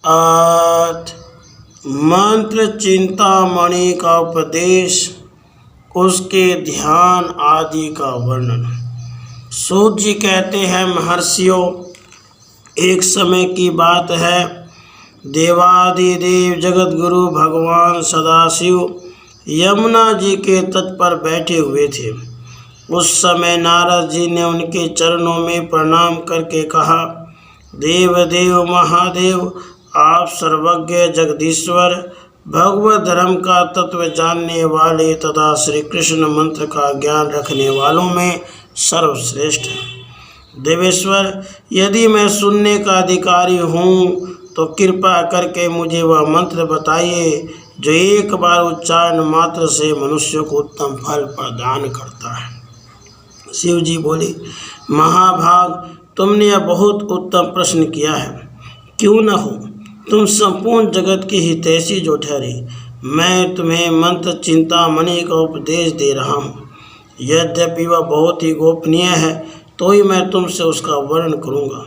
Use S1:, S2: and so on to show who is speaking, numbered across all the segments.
S1: अर्थ। मंत्र चिंतामणि का उपदेश, उसके ध्यान आदि का वर्णन। सूत जी कहते हैं, महर्षियों, एक समय की बात है, देवादिदेव जगत गुरु भगवान सदाशिव यमुना जी के तट पर बैठे हुए थे। उस समय नारद जी ने उनके चरणों में प्रणाम करके कहा, देवदेव महादेव, आप सर्वज्ञ जगदीश्वर, भगवत धर्म का तत्व जानने वाले तथा श्री कृष्ण मंत्र का ज्ञान रखने वालों में सर्वश्रेष्ठ हैं। देवेश्वर, यदि मैं सुनने का अधिकारी हूँ तो कृपा करके मुझे वह मंत्र बताइए जो एक बार उच्चारण मात्र से मनुष्य को उत्तम फल प्रदान करता है। शिव जी बोले, महाभाग, तुमने यह बहुत उत्तम प्रश्न किया है। क्यों न हो, तुम संपूर्ण जगत की हितैषी जो ठहरे, मैं तुम्हें मंत्र चिंतामणि का उपदेश दे रहा हूँ। यद्यपि वह बहुत ही गोपनीय है, तो ही मैं तुमसे उसका वर्णन करूँगा।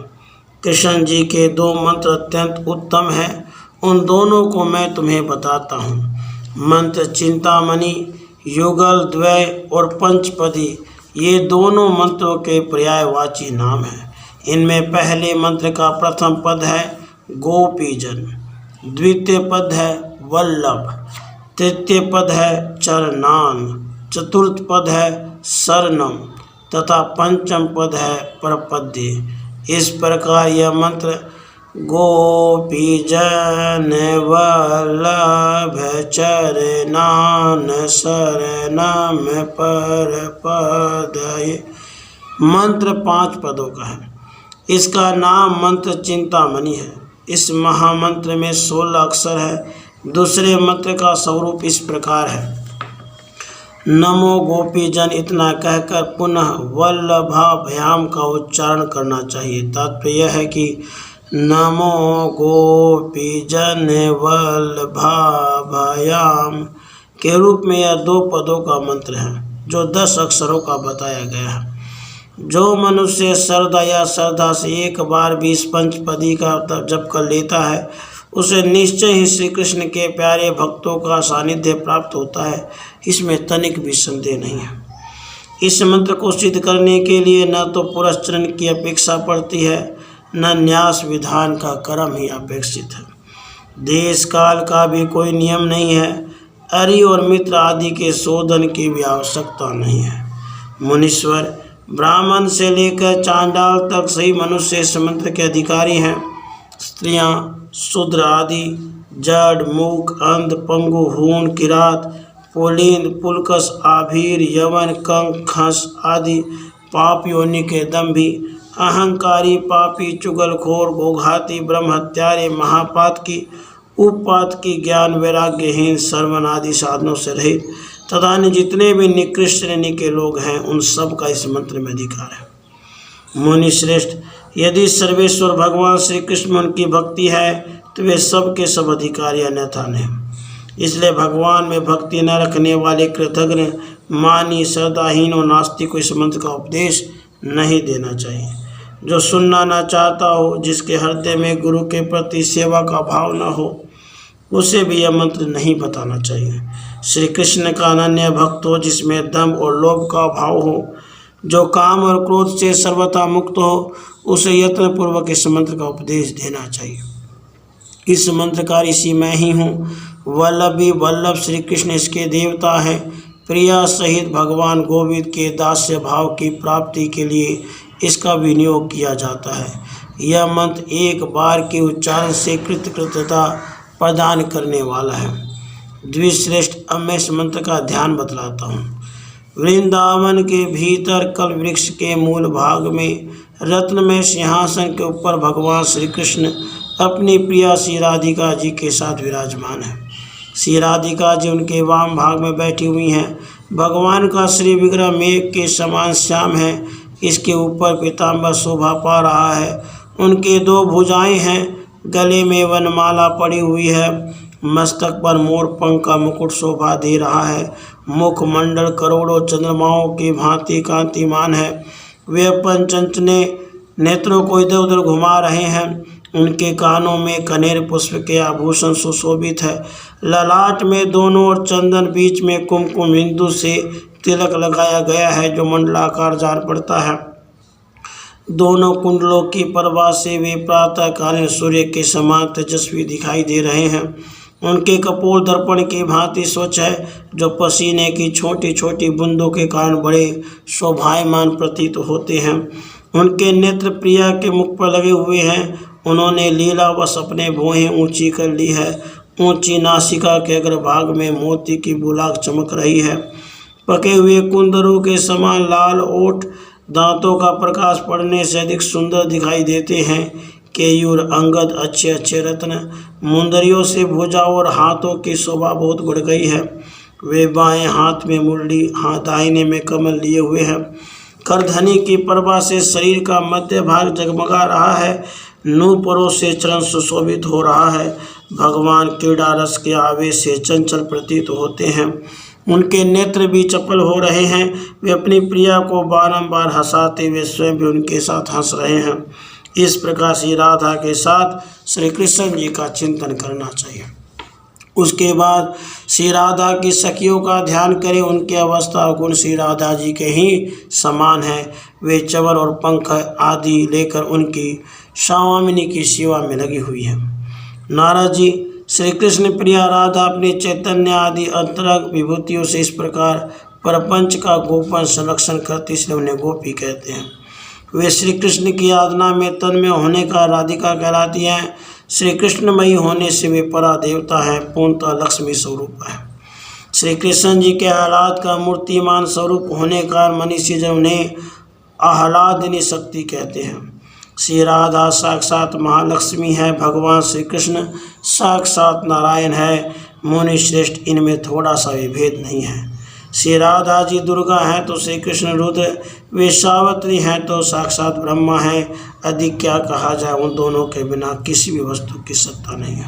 S1: कृष्ण जी के 2 मंत्र अत्यंत उत्तम हैं, उन दोनों को मैं तुम्हें बताता हूँ। मंत्र चिंतामणि, युगल, द्वय और पंचपदी, ये दोनों मंत्रों के पर्यायवाची नाम हैं। इनमें पहले मंत्र का प्रथम पद है गोपीजन, द्वितीय पद है वल्लभ, तृतीय पद है चरणान, चतुर्थ पद है शरणम तथा पंचम पद है प्रपद्ये। इस प्रकार यह मंत्र गोपीजन वल्लभ चरणान शरणम प्रपद्ये मंत्र 5 पदों का है। इसका नाम मंत्र चिंतामणि है। इस महामंत्र में 16 अक्षर है। दूसरे मंत्र का स्वरूप इस प्रकार है, नमो गोपीजन, इतना कहकर पुनः वल्लभाभ्याम का उच्चारण करना चाहिए। तात्पर्य यह है कि नमो गोपीजन वल्लभाभ्याम के रूप में यह 2 पदों का मंत्र है जो 10 अक्षरों का बताया गया है। जो मनुष्य श्रद्धा या श्रद्धा से एक बार भी इस पंचपदी का जप कर लेता है, उसे निश्चय ही श्री कृष्ण के प्यारे भक्तों का सानिध्य प्राप्त होता है। इसमें तनिक भी संदेह नहीं है। इस मंत्र को सिद्ध करने के लिए न तो पुरस्चरण की अपेक्षा पड़ती है, न न्यास विधान का कर्म ही अपेक्षित है। देश काल का भी कोई नियम नहीं है। अरि और मित्र आदि के शोधन की भी आवश्यकता नहीं है। मुनीश्वर, ब्राह्मण से लेकर चांडाल तक सही मनुष्य इस मंत्र के अधिकारी हैं। स्त्रियां, शूद्र आदि, जड़, मूक, अंध, पंगु, हूण, किरात, पुलिंद, पुलकस, आभीर, यवन, कंक, खस आदि पाप योनि के दंभी, अहंकारी, पापी, चुगलखोर, गोघाती, ब्रह्महत्यारे, महापातकी, उपपातकी, ज्ञान वैराग्यहीन, श्रवण आदि साधनों से रहित तथा अन्य जितने भी निकृष्ट श्रेणी के लोग हैं, उन सब का इस मंत्र में अधिकार है। मुनि श्रेष्ठ, यदि सर्वेश्वर भगवान श्री कृष्ण में उनकी भक्ति है तो वे सब के सब अधिकारी, अन्यथा नहीं। इसलिए भगवान में भक्ति न रखने वाले कृतघ्न, मानी, श्रद्धाहीन और नास्तिक को इस मंत्र का उपदेश नहीं देना चाहिए। जो सुनना न चाहता हो, जिसके हृदय में गुरु के प्रति सेवा का भाव न हो, उसे भी यह मंत्र नहीं बताना चाहिए। श्री कृष्ण का अनन्य भक्त हो, जिसमें दंभ और लोभ का भाव हो, जो काम और क्रोध से सर्वथा मुक्त हो, उसे यत्नपूर्वक इस मंत्र का उपदेश देना चाहिए। इस मंत्र का ऋषि मैं ही हूँ। वल्लभी, वल्लभ श्री कृष्ण इसके देवता हैं। प्रिया सहित भगवान गोविंद के दास्य भाव की प्राप्ति के लिए इसका विनियोग किया जाता है। यह मंत्र एक बार के उच्चारण से कृतकृत्यता प्रदान करने वाला है। द्विश्रेष्ठ, अब मैं इस मंत्र का ध्यान बतलाता हूँ। वृंदावन के भीतर कल वृक्ष के मूल भाग में रत्नमय सिंहासन के ऊपर भगवान श्री कृष्ण अपनी प्रिया श्री राधिका जी के साथ विराजमान है। श्री राधिका जी उनके वाम भाग में बैठी हुई हैं। भगवान का श्री विग्रह मेघ के समान श्याम है। इसके ऊपर पीताम्बर शोभा पा रहा है। उनके 2 भुजाएं हैं। गले में वनमाला पड़ी हुई है। मस्तक पर मोर पंख का मुकुट शोभा दे रहा है। मुखमंडल करोड़ों चंद्रमाओं की भांति कांतिमान है। वे अपन चंचने नेत्रों को इधर उधर घुमा रहे हैं। उनके कानों में कनेर पुष्प के आभूषण सुशोभित है। ललाट में दोनों ओर चंदन, बीच में कुमकुम बिंदु से तिलक लगाया गया है जो मंडलाकार जान पड़ता है। दोनों कुंडलों की प्रभा से वे प्रातःकालीन सूर्य के समान तेजस्वी दिखाई दे रहे हैं। उनके कपोल दर्पण की भांति स्वच्छ है, जो पसीने की छोटी छोटी बूंदों के कारण बड़े शोभायमान प्रतीत होते हैं। उनके नेत्र प्रिया के मुख पर लगे हुए हैं। उन्होंने लीलावश अपने भौहें ऊंची कर ली है। ऊंची नासिका के अग्रभाग में मोती की बुलाक चमक रही है। पके हुए कुंदरों के समान लाल ओठ दांतों का प्रकाश पड़ने से अधिक सुंदर दिखाई देते हैं। केयूर, अंगद, अच्छे अच्छे रत्न, मुंदरियों से भुजा और हाथों की शोभा बहुत बढ़ गई है। वे बाएं हाथ में मुरली, दाहिने में कमल लिए हुए हैं। करधनी की प्रभा से शरीर का मध्य भाग जगमगा रहा है। नूपुरों से चरण सुशोभित हो रहा है। भगवान क्रीड़ा रस के आवेश से चंचल प्रतीत होते हैं। उनके नेत्र भी चपल हो रहे हैं। वे अपनी प्रिया को बारंबार हंसाते हुए स्वयं भी उनके साथ हंस रहे हैं। इस प्रकार श्री राधा के साथ श्री कृष्ण जी का चिंतन करना चाहिए। उसके बाद श्री राधा की सखियों का ध्यान करें। उनकी अवस्था और गुण श्री राधा जी के ही समान है। वे चवर और पंख आदि लेकर उनकी स्वामिनी की सेवा में लगी हुई है। नारद जी, श्री कृष्ण प्रिया राधा अपने चैतन्य आदि अंतरंग विभूतियों से इस प्रकार प्रपंच का गोपन संरक्षण करती, इसलिए उन्हें गोपी कहते हैं। वे श्री कृष्ण की आराधना में तन्मय होने का राधिका कहलाती हैं। श्री कृष्णमयी होने से वे परा देवता है, पूर्णतः लक्ष्मी स्वरूप है। श्री कृष्ण जी के आह्लाद का मूर्तिमान स्वरूप होने का मनीषी जन उन्हें आह्लादिनी शक्ति कहते हैं। श्री राधा साक्षात महालक्ष्मी है। भगवान श्री कृष्ण साक्षात नारायण है। मुनि श्रेष्ठ, इनमें थोड़ा सा भी भेद नहीं है। श्री राधा जी दुर्गा हैं तो श्री कृष्ण रुद्र, वे सावित्री हैं तो साक्षात ब्रह्मा है। अधिक क्या कहा जाए, उन दोनों के बिना किसी भी वस्तु की सत्ता नहीं है।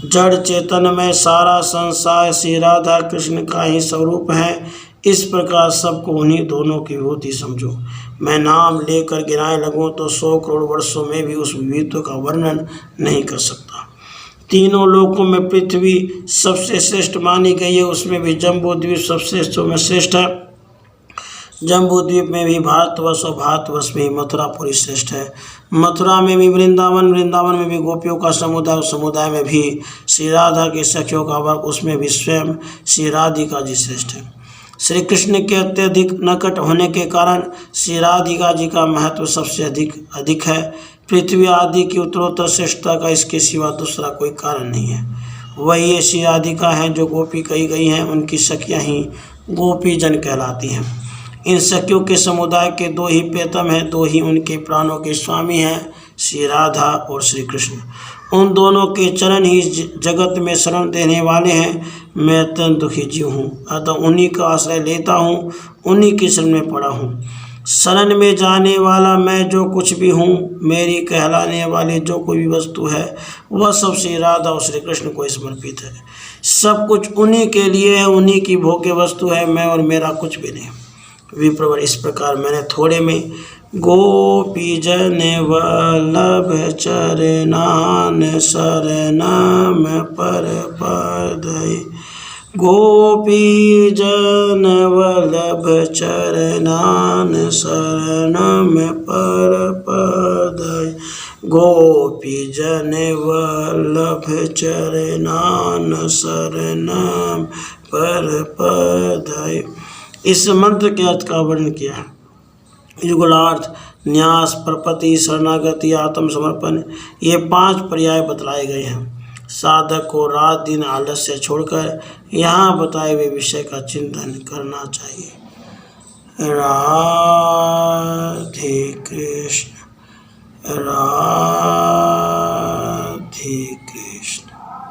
S1: जड़ चेतन में सारा संसार श्री राधा कृष्ण का ही स्वरूप है। इस प्रकार सबको उन्हीं दोनों की विभूति समझो। मैं नाम लेकर गिनाए लगूं तो 100 करोड़ वर्षों में भी उस विभूति का वर्णन नहीं कर सकता। तीनों लोकों में पृथ्वी सबसे श्रेष्ठ मानी गई है। उसमें भी जम्बू द्वीप सबसे में श्रेष्ठ है। जम्बू द्वीप में भी भारतवर्ष और भारतवर्ष में ही मथुरापुरी श्रेष्ठ है। मथुरा में भी वृंदावन, वृंदावन में भी गोपियों का समुदाय, समुदाय में भी श्री राधा के सखियों का वर्ग, उसमें भी स्वयं श्री राधिका जी श्रेष्ठ है। श्री कृष्ण के अत्यधिक निकट होने के कारण श्री राधिका जी का महत्व सबसे अधिक है। पृथ्वी आदि की उत्तरोत्तर श्रेष्ठता का इसके सिवा दूसरा कोई कारण नहीं है। वही ये श्री राधिका हैं जो गोपी कही गई हैं। उनकी सखियाँ ही गोपी जन कहलाती हैं। इन सखियों के समुदाय के 2 ही प्रियतम हैं, 2 ही उनके प्राणों के स्वामी हैं, श्री राधा और श्री कृष्ण। उन दोनों के चरण ही जगत में शरण देने वाले हैं। मैं अत्यंत दुखी जीव हूँ, अतः उन्हीं का आश्रय लेता हूँ, उन्हीं की शरण में पड़ा हूँ। शरण में जाने वाला मैं जो कुछ भी हूँ, मेरी कहलाने वाली जो कोई भी वस्तु है, वह सब श्री राधा और श्री कृष्ण को समर्पित है। सब कुछ उन्हीं के लिए है, उन्हीं की भोग्य वस्तु है। मैं और मेरा कुछ भी नहीं। विप्रवर, इस प्रकार मैंने थोड़े में गोपी जन वल्लभ चरनान शरणम पर पदय, गोपी जन वल्लभ चरनान शरणम पर पदय, गोपी जन वल्लभ चरनान शरणम पर पदय। इस मंत्र के अर्थ का वर्णन किया है। युगलार्थ, न्यास, प्रपत्ति, शरणागति, आत्मसमर्पण, ये 5 पर्याय बतलाए गए हैं। साधक को रात दिन आलस्य छोड़कर यहाँ बताए हुए विषय का चिंतन करना चाहिए। राम